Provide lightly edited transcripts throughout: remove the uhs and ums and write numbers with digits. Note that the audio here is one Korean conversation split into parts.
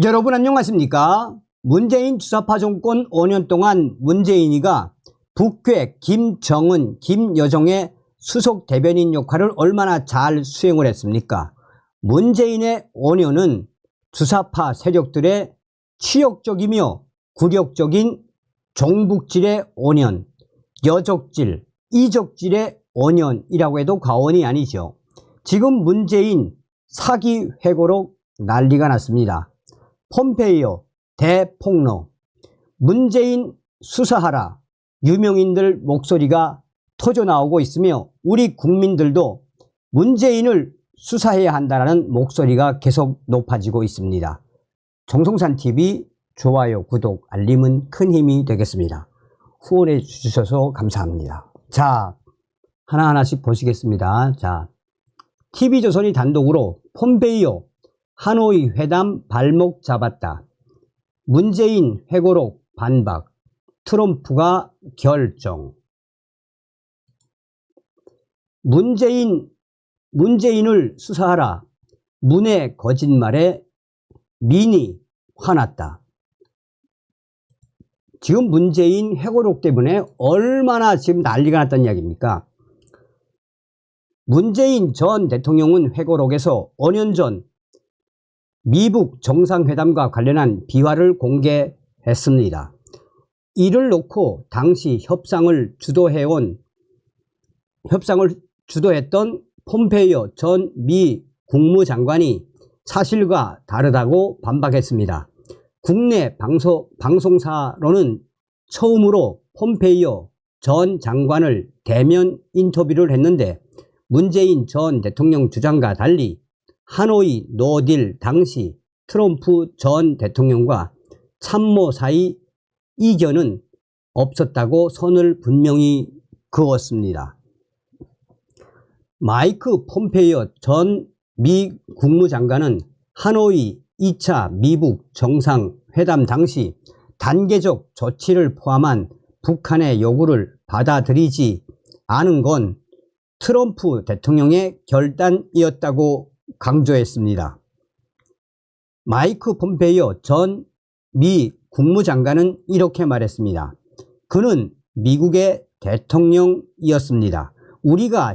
여러분 안녕하십니까? 문재인 주사파 정권 5년 동안 문재인이가 북괴 김정은, 김여정의 수석 대변인 역할을 얼마나 잘 수행을 했습니까? 문재인의 5년은 주사파 세력들의 치욕적이며 굴욕적인 종북질의 5년, 여적질, 이적질의 5년이라고 해도 과언이 아니죠. 지금 문재인 사기 회고록 난리가 났습니다. 폼페이오 대폭로, 문재인 수사하라, 유명인들 목소리가 터져나오고 있으며 우리 국민들도 문재인을 수사해야 한다는 목소리가 계속 높아지고 있습니다. 정성산TV 좋아요, 구독, 알림은 큰 힘이 되겠습니다. 후원해 주셔서 감사합니다. 자, 하나하나씩 보시겠습니다. 자, TV조선이 단독으로 폼페이오 하노이 회담 발목 잡았다. 문재인 회고록 반박. 트럼프가 결정. 문재인을 수사하라. 문의 거짓말에 민이 화났다. 지금 문재인 회고록 때문에 얼마나 지금 난리가 났다는 이야기입니까? 문재인 전 대통령은 회고록에서 5년 전 미북 정상회담과 관련한 비화를 공개했습니다. 이를 놓고 당시 협상을 주도했던 폼페이오 전 미 국무장관이 사실과 다르다고 반박했습니다. 국내 방송사로는 처음으로 폼페이오 전 장관을 대면 인터뷰를 했는데 문재인 전 대통령 주장과 달리 하노이 노딜 당시 트럼프 전 대통령과 참모 사이 이견은 없었다고 선을 분명히 그었습니다. 마이크 폼페이오 전 미 국무장관은 하노이 2차 미북 정상회담 당시 단계적 조치를 포함한 북한의 요구를 받아들이지 않은 건 트럼프 대통령의 결단이었다고 강조했습니다. 마이크 폼페이오 전 미 국무장관은 이렇게 말했습니다. 그는 미국의 대통령이었습니다. 우리가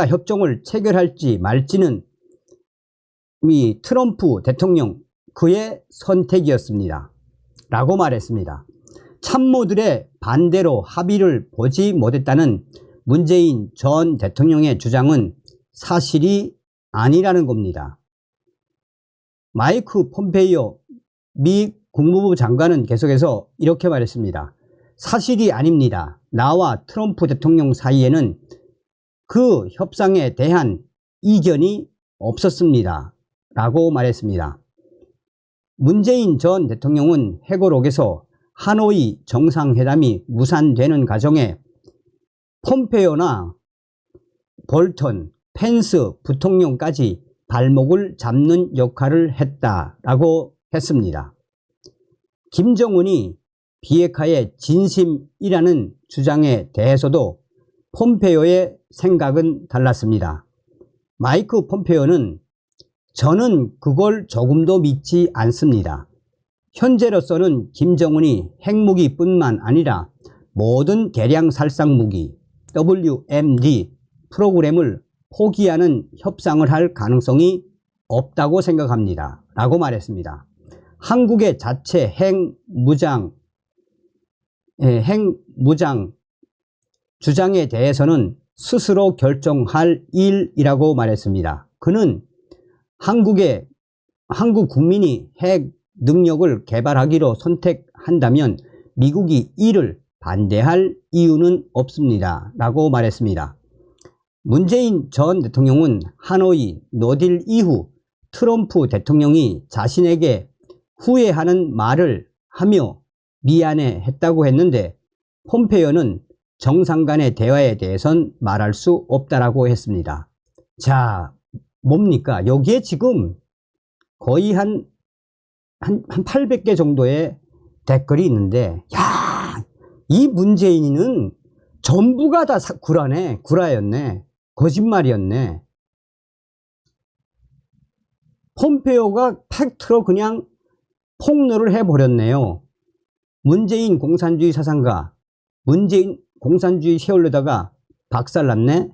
협정을 체결할지 말지는 미 트럼프 대통령 그의 선택이었습니다. 라고 말했습니다. 참모들의 반대로 합의를 보지 못했다는 문재인 전 대통령의 주장은 사실이 아니라는 겁니다. 마이크 폼페이오 미 국무부 장관은 계속해서 이렇게 말했습니다. 사실이 아닙니다. 나와 트럼프 대통령 사이에는 그 협상에 대한 이견이 없었습니다. 라고 말했습니다. 문재인 전 대통령은 회고록에서 하노이 정상회담이 무산되는 과정에 폼페이오나 볼턴, 펜스 부통령까지 발목을 잡는 역할을 했다라고 했습니다. 김정은이 비핵화의 진심이라는 주장에 대해서도 폼페이오의 생각은 달랐습니다. 마이크 폼페이오는 저는 그걸 조금도 믿지 않습니다. 현재로서는 김정은이 핵무기뿐만 아니라 모든 대량 살상무기 WMD 프로그램을 포기하는 협상을 할 가능성이 없다고 생각합니다. 라고 말했습니다. 한국의 자체 핵무장 주장에 대해서는 스스로 결정할 일이라고 말했습니다. 그는 한국 국민이 핵 능력을 개발하기로 선택한다면 미국이 이를 반대할 이유는 없습니다. 라고 말했습니다. 문재인 전 대통령은 하노이 노딜 이후 트럼프 대통령이 자신에게 후회하는 말을 하며 미안해 했다고 했는데 폼페이오는 정상 간의 대화에 대해선 말할 수 없다라고 했습니다. 자, 뭡니까? 여기에 지금 거의 한 800개 정도의 댓글이 있는데, 야, 이 문재인은 전부가 다 구라였네. 거짓말이었네. 폼페이오가 팩트로 그냥 폭로를 해버렸네요. 문재인 공산주의 사상가, 문재인 공산주의 세우려다가 박살났네.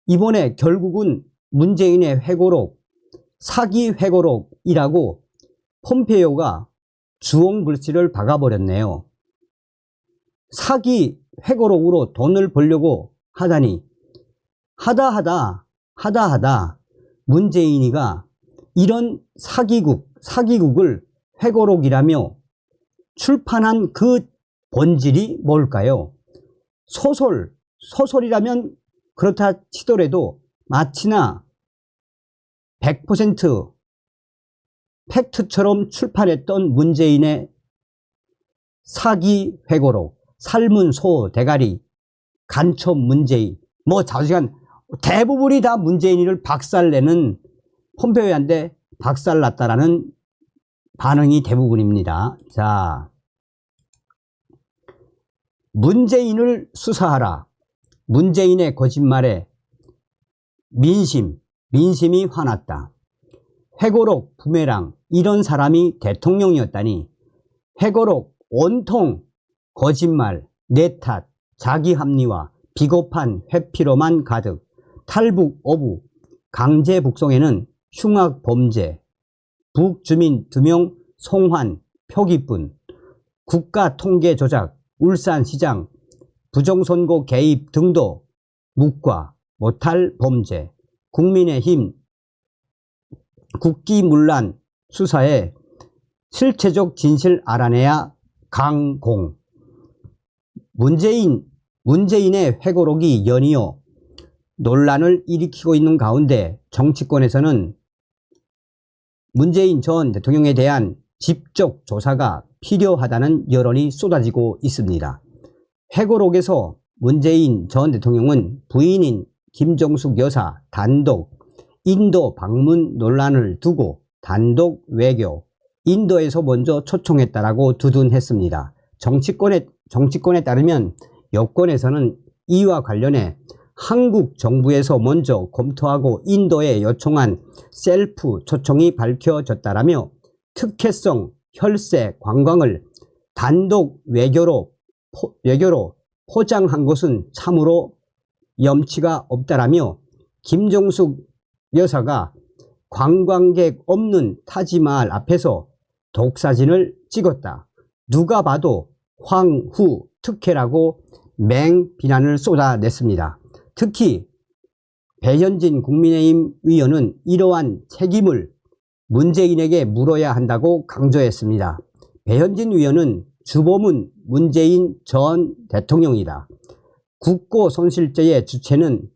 이번에 결국은 문재인의 회고록, 사기 회고록이라고 폼페이오가 주홍 글씨를 박아버렸네요. 사기 회고록으로 돈을 벌려고 하다니 하다 문재인이가 이런 사기국을 회고록이라며 출판한 그 본질이 뭘까요? 소설이라면 그렇다 치더라도 마치나 100% 팩트처럼 출판했던 문재인의 사기 회고록, 삶은 소 대가리, 간첩 문재인, 뭐 자세한 대부분이 다 문재인이를 박살내는 폼페이오한테 박살났다라는 반응이 대부분입니다. 자, 문재인을 수사하라. 문재인의 거짓말에 민심이 화났다. 회고록 부메랑, 이런 사람이 대통령이었다니. 회고록 온통 거짓말, 내 탓, 자기 합리화, 비겁한 회피로만 가득. 탈북 어부, 강제 북송에는 흉악 범죄, 북주민 2명 송환, 표기뿐, 국가 통계 조작, 울산시장 부정선거 개입 등도 묵과 못할 범죄. 국민의힘 국기문란 수사에 실체적 진실 알아내야 강공. 문재인의 회고록이 연이어 논란을 일으키고 있는 가운데 정치권에서는 문재인 전 대통령에 대한 직접 조사가 필요하다는 여론이 쏟아지고 있습니다. 회고록에서 문재인 전 대통령은 부인인 김정숙 여사 단독 인도 방문 논란을 두고 단독 외교, 인도에서 먼저 초청했다라고 두둔했습니다. 정치권에 따르면 여권에서는 이와 관련해 한국 정부에서 먼저 검토하고 인도에 요청한 셀프 초청이 밝혀졌다라며 특혜성 혈세 관광을 단독 외교로 포장한 것은 참으로 염치가 없다라며 김정숙 여사가 관광객 없는 타지마할 앞에서 독사진을 찍었다. 누가 봐도 황후 특혜라고 맹비난을 쏟아냈습니다. 특히 배현진 국민의힘 의원은 이러한 책임을 문재인에게 물어야 한다고 강조했습니다. 배현진 의원은 주범은 문재인 전 대통령이다. 국고손실죄의 주체는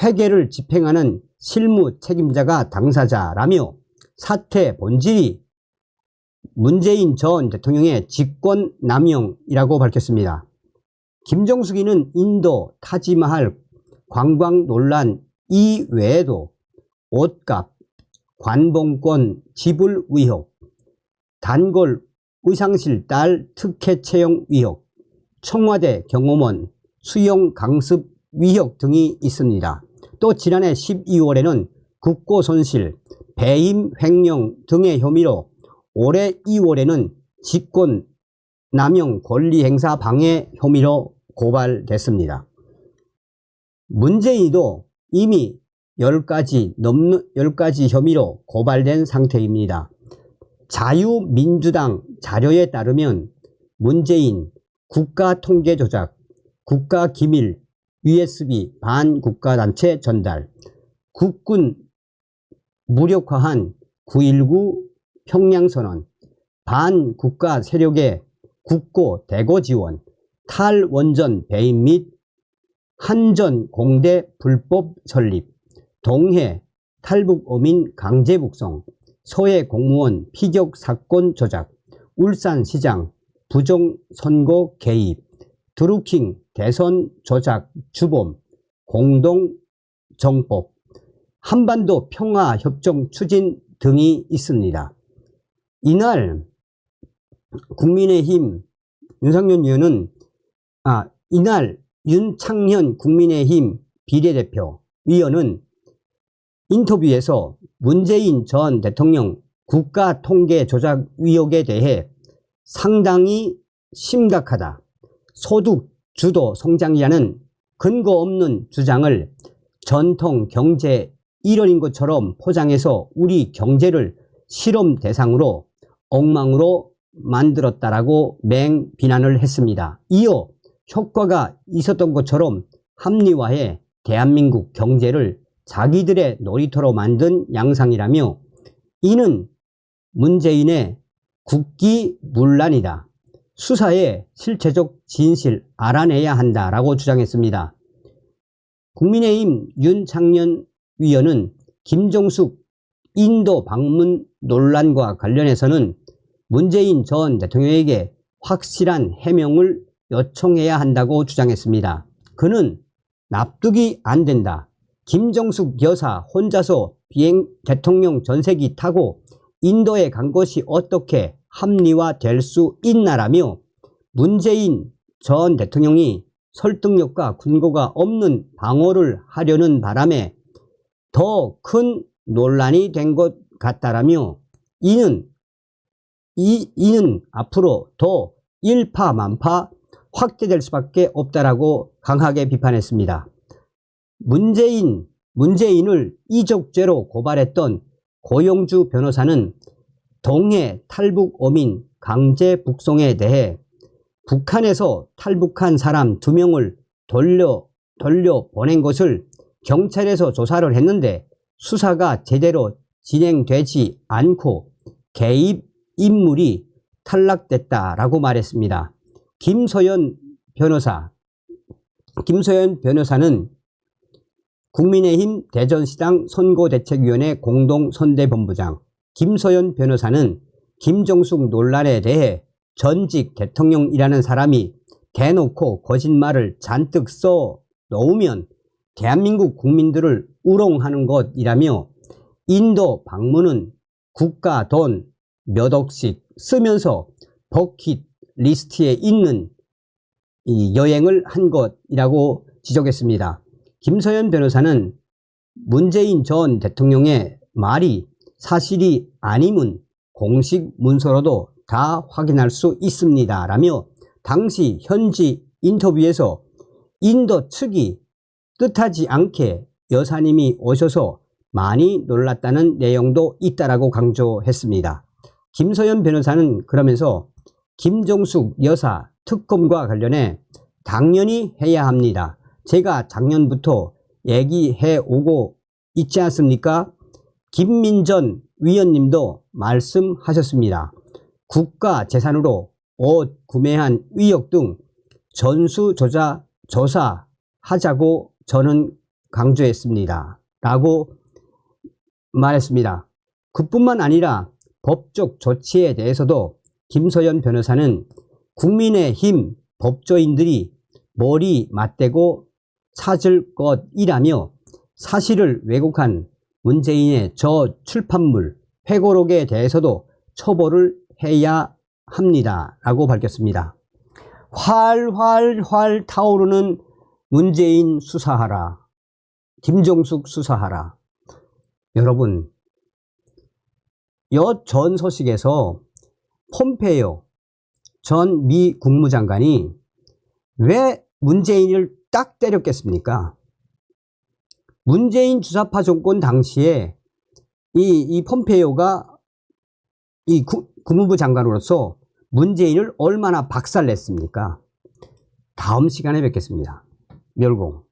회계를 집행하는 실무 책임자가 당사자라며 사태 본질이 문재인 전 대통령의 직권남용이라고 밝혔습니다. 김정숙이는 인도 타지마할 관광 논란 이외에도 옷값, 관봉권 지불 의혹, 단골 의상실 딸 특혜 채용 의혹, 청와대 경호원 수용 강습 의혹 등이 있습니다. 또 지난해 12월에는 국고손실, 배임 횡령 등의 혐의로 올해 2월에는 직권남용 권리행사 방해 혐의로 고발됐습니다. 문재인도 이미 10가지 혐의로 고발된 상태입니다. 자유민주당 자료에 따르면 문재인 국가통계조작, 국가기밀, USB 반국가단체 전달, 국군 무력화한 9.19 평양선언, 반국가 세력의 국고 대거 지원, 탈원전 배임 및 한전공대 불법 설립, 동해 탈북 어민 강제 북송, 서해 공무원 피격 사건 조작, 울산시장 부정선거 개입, 드루킹 대선 조작 주범, 공동정법, 한반도 평화협정 추진 등이 있습니다. 이날 국민의힘 윤상현 의원은 이날 윤창현 국민의힘 비례대표 의원은 인터뷰에서 문재인 전 대통령 국가 통계 조작 의혹에 대해 상당히 심각하다. 소득 주도 성장이라는 근거 없는 주장을 전통 경제 일원인 것처럼 포장해서 우리 경제를 실험 대상으로 엉망으로 만들었다라고 맹비난을 했습니다. 이어 효과가 있었던 것처럼 합리화해 대한민국 경제를 자기들의 놀이터로 만든 양상이라며 이는 문재인의 국기문란이다. 수사의 실체적 진실 알아내야 한다라고 주장했습니다. 국민의힘 윤창년 위원은 김정숙 인도 방문 논란과 관련해서는 문재인 전 대통령에게 확실한 해명을 요청해야 한다고 주장했습니다. 그는 납득이 안 된다. 김정숙 여사 혼자서 대통령 전세기 타고 인도에 간 것이 어떻게 합리화될 수 있나라며 문재인 전 대통령이 설득력과 근거가 없는 방어를 하려는 바람에 더 큰 논란이 된 것 같다라며 이는 앞으로 더 일파만파 확대될 수밖에 없다라고 강하게 비판했습니다. 문재인을 이적죄로 고발했던 고용주 변호사는 동해 탈북 어민 강제 북송에 대해 북한에서 탈북한 사람 2명을 돌려 보낸 것을 경찰에서 조사를 했는데 수사가 제대로 진행되지 않고 개입 인물이 탈락됐다라고 말했습니다. 김소연 변호사는 국민의힘 대전시당 선거대책위원회 공동선대본부장, 김소연 변호사는 김정숙 논란에 대해 전직 대통령이라는 사람이 대놓고 거짓말을 잔뜩 써 놓으면 대한민국 국민들을 우롱하는 것이라며 인도 방문은 국가 돈 몇 억씩 쓰면서 버킷 리스트에 있는 이 여행을 한 것이라고 지적했습니다. 김소연 변호사는 문재인 전 대통령의 말이 사실이 아님은 공식 문서로도 다 확인할 수 있습니다 라며 당시 현지 인터뷰에서 인도 측이 뜻하지 않게 여사님이 오셔서 많이 놀랐다는 내용도 있다라고 강조했습니다. 김소연 변호사는 그러면서 김정숙 여사 특검과 관련해 당연히 해야 합니다. 제가 작년부터 얘기해 오고 있지 않습니까? 김민전 위원님도 말씀하셨습니다. 국가 재산으로 옷 구매한 의혹 등 조사하자고 저는 강조했습니다. 라고 말했습니다. 그뿐만 아니라 법적 조치에 대해서도 김소연 변호사는 국민의힘 법조인들이 머리 맞대고 찾을 것이라며 사실을 왜곡한 문재인의 저 출판물 회고록에 대해서도 처벌을 해야 합니다 라고 밝혔습니다. 활활활 타오르는 문재인 수사하라, 김정숙 수사하라. 여러분, 전 소식에서 폼페이오 전 미 국무장관이 왜 문재인을 딱 때렸겠습니까? 문재인 주사파 정권 당시에 이 폼페이오가 이 국무부 장관으로서 문재인을 얼마나 박살냈습니까? 다음 시간에 뵙겠습니다. 멸공.